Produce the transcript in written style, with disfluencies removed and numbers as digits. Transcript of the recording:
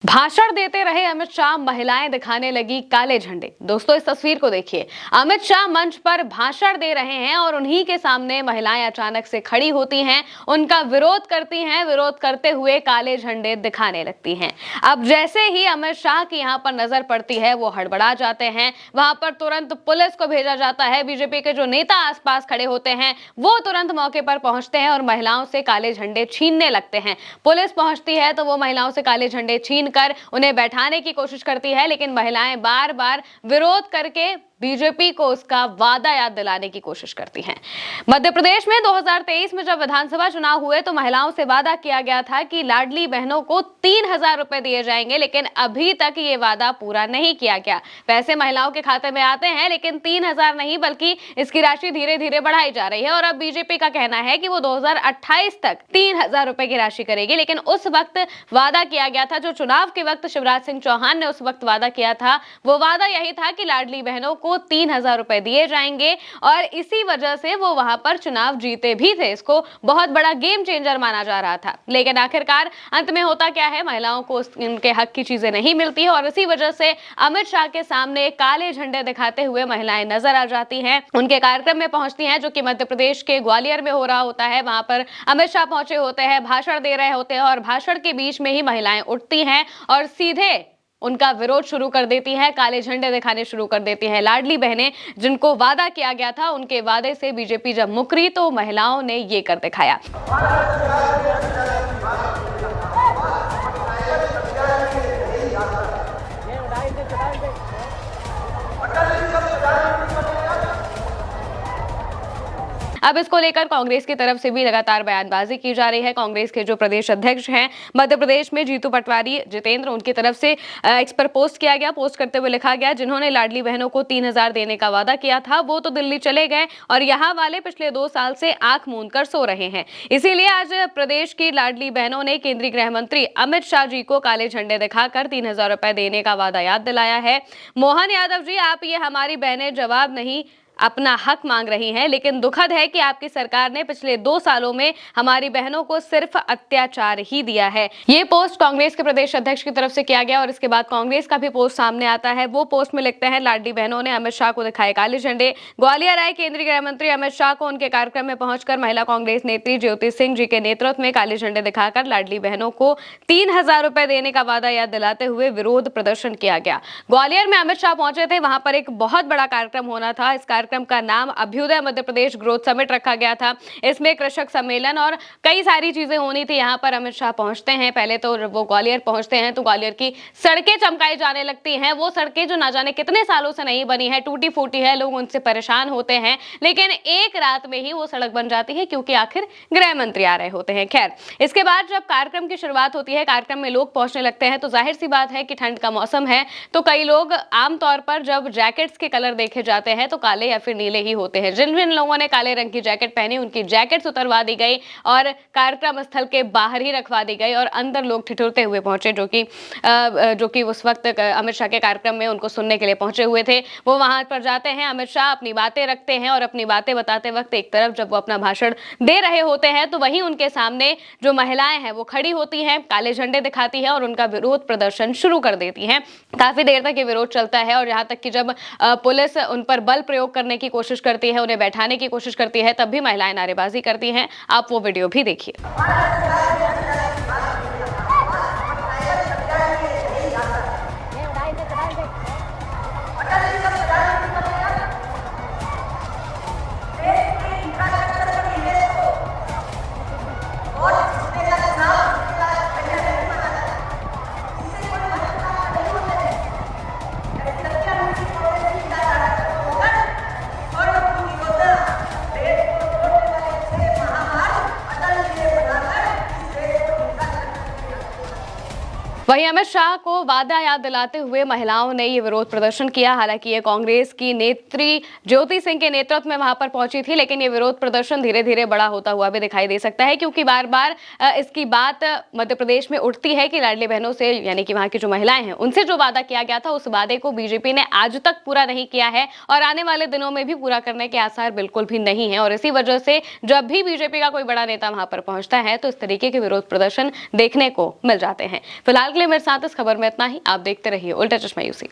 भाषण देते रहे अमित शाह, महिलाएं दिखाने लगी काले झंडे। दोस्तों, इस तस्वीर को देखिए। अमित शाह मंच पर भाषण दे रहे हैं और उन्हीं के सामने महिलाएं अचानक से खड़ी होती हैं, उनका विरोध करती हैं। विरोध करते हुए काले झंडे दिखाने लगती हैं। अब जैसे ही अमित शाह की यहां पर नजर पड़ती है, वो हड़बड़ा जाते हैं। वहां पर तुरंत पुलिस को भेजा जाता है। बीजेपी के जो नेता आसपास खड़े होते हैं, वो तुरंत मौके पर पहुंचते हैं और महिलाओं से काले झंडे छीनने लगते हैं। पुलिस पहुंचती है तो वो महिलाओं से काले झंडे छीन कर उन्हें बैठाने की कोशिश करती है, लेकिन महिलाएं बार बार विरोध करके बीजेपी को उसका वादा याद दिलाने की कोशिश करती हैं। मध्य प्रदेश में 2023 में जब विधानसभा चुनाव हुए तो महिलाओं से वादा किया गया था कि लाडली बहनों को 3,000 रुपए दिए जाएंगे, लेकिन अभी तक ये वादा पूरा नहीं किया गया। पैसे महिलाओं के खाते में आते हैं, लेकिन 3,000 नहीं, बल्कि इसकी राशि धीरे धीरे बढ़ाई जा रही है। और अब बीजेपी का कहना है कि वो 2028 तक 3,000 रुपए की राशि करेगी, लेकिन उस वक्त वादा किया गया था, जो चुनाव के वक्त शिवराज सिंह चौहान ने उस वक्त वादा किया था, वो वादा यही था कि लाडली बहनों को 3,000 रुपए दिए जाएंगे। और इसी वजह से वो वहां पर चुनाव जीते भी थे। इसको बहुत बड़ा गेम चेंजर माना जा रहा था, लेकिन आखिरकार अंत में होता क्या है, महिलाओं को उनके हक की चीजें नहीं मिलती है। और इसी वजह से अमित शाह के सामने काले झंडे दिखाते हुए महिलाएं नजर आ जाती हैं, उनके कार्यक्रम में पहुंचती हैं, जो कि मध्य प्रदेश के ग्वालियर में हो रहा होता है। वहां पर अमित शाह पहुंचे होते हैं, भाषण दे रहे होते हैं, और भाषण के बीच में ही महिलाएं उठती हैं और सीधे उनका विरोध शुरू कर देती हैं, काले झंडे दिखाने शुरू कर देती हैं। लाडली बहनें, जिनको वादा किया गया था, उनके वादे से बीजेपी जब मुकरी तो महिलाओं ने ये कर दिखाया। अब इसको लेकर कांग्रेस की तरफ से भी लगातार बयानबाजी की जा रही है। कांग्रेस के जो प्रदेश अध्यक्ष हैं मध्य प्रदेश में, जीतू पटवारी जितेंद्र, उनकी तरफ से एक्स पर पोस्ट किया गया। पोस्ट करते हुए लिखा गया, जिन्होंने लाडली बहनों को 3,000 देने का वादा किया था, वो तो दिल्ली चले गए और यहाँ वाले पिछले 2 साल से आंख मूंद कर सो रहे हैं। इसीलिए आज प्रदेश की लाडली बहनों ने केंद्रीय गृह मंत्री अमित शाह जी को काले झंडे दिखाकर 3,000 रुपए देने का वादा याद दिलाया है। मोहन यादव जी, आप ये हमारी बहनें जवाब नहीं, अपना हक मांग रही हैं, लेकिन दुखद है कि आपकी सरकार ने पिछले 2 सालों में हमारी बहनों को सिर्फ अत्याचार ही दिया है। ये पोस्ट कांग्रेस के प्रदेश अध्यक्ष की तरफ से किया गया और इसके बाद कांग्रेस का भी पोस्ट सामने आता है। वो पोस्ट में लिखते हैं, लाडली बहनों ने अमित शाह को दिखाए काले झंडे। ग्वालियर आए केंद्रीय गृह मंत्री अमित शाह को उनके कार्यक्रम में पहुंचकर महिला कांग्रेस नेत्री ज्योति सिंह जी के नेतृत्व में काले झंडे दिखाकर लाडली बहनों को 3,000 रुपए देने का वादा याद दिलाते हुए विरोध प्रदर्शन किया गया। ग्वालियर में अमित शाह पहुंचे थे, वहां पर एक बहुत बड़ा कार्यक्रम होना था। इस कार्यक्रम का नाम अभ्युदय मध्य प्रदेश ग्रोथ समिट रखा गया था। इसमें कृषक सम्मेलन और कई सारी चीजें होनी थी। यहाँ पर अमित शाह पहुंचते हैं, पहले तो वो ग्वालियर पहुंचते हैं तो ग्वालियर की सड़कें चमकाई जाने लगती हैं। वो सड़कें जो ना जाने कितने सालों से नहीं बनी है, टूटी फूटी है, लोग उनसे परेशान होते हैं, लेकिन एक रात में ही वो सड़क बन जाती है, क्योंकि आखिर गृह मंत्री आ रहे होते हैं। खैर, इसके बाद जब कार्यक्रम की शुरुआत होती है, कार्यक्रम में लोग पहुंचने लगते हैं, तो जाहिर सी बात है कि ठंड का मौसम है, तो कई लोग आमतौर पर जब जैकेट्स के कलर देखे जाते हैं तो काले या फिर नीले ही होते हैं। जिन जिन लोगों ने काले रंग की जैकेट पहनी, उनकी जैकेट्स उतरवा दी गई और कार्यक्रम स्थल के बाहर ही रखवा दी गई और अंदर लोग ठिठुरते हुए पहुंचे, जो कि उस वक्त अमित शाह के कार्यक्रम में उनको सुनने के लिए पहुंचे हुए थे। वो वहां पर जाते हैं, अमित शाह अपनी बातें रखते हैं और अपनी बातें बताते वक्त एक तरफ जब वो अपना भाषण दे रहे होते हैं, तो वहीं उनके सामने जो महिलाएं हैं वो खड़ी होती हैं, काले झंडे दिखाती है और उनका विरोध प्रदर्शन शुरू कर देती है। काफी देर तक ये विरोध चलता है और यहाँ तक कि जब पुलिस उन पर बल प्रयोग करने की कोशिश करती है, उन्हें बैठाने की कोशिश करती है, तब भी महिलाएं नारेबाजी करती हैं। आप वो वीडियो भी देखिए। वहीं अमित शाह को वादा याद दिलाते हुए महिलाओं ने ये विरोध प्रदर्शन किया। हालांकि ये कांग्रेस की नेत्री ज्योति सिंह के नेतृत्व में वहां पर पहुंची थी, लेकिन ये विरोध प्रदर्शन धीरे धीरे बड़ा होता हुआ भी दिखाई दे सकता है, क्योंकि बार बार इसकी बात मध्य प्रदेश में उठती है कि लाडली बहनों से, यानी कि वहां की जो महिलाएं हैं, उनसे जो वादा किया गया था, उस वादे को बीजेपी ने आज तक पूरा नहीं किया है और आने वाले दिनों में भी पूरा करने के आसार बिल्कुल भी नहीं है। और इसी वजह से जब भी बीजेपी का कोई बड़ा नेता वहां पर पहुंचता है तो इस तरीके के विरोध प्रदर्शन देखने को मिल जाते हैं। फिलहाल के लिए मेरे साथ इस खबर में इतना ही। आप देखते रहिए उल्टा चश्मा यूसी।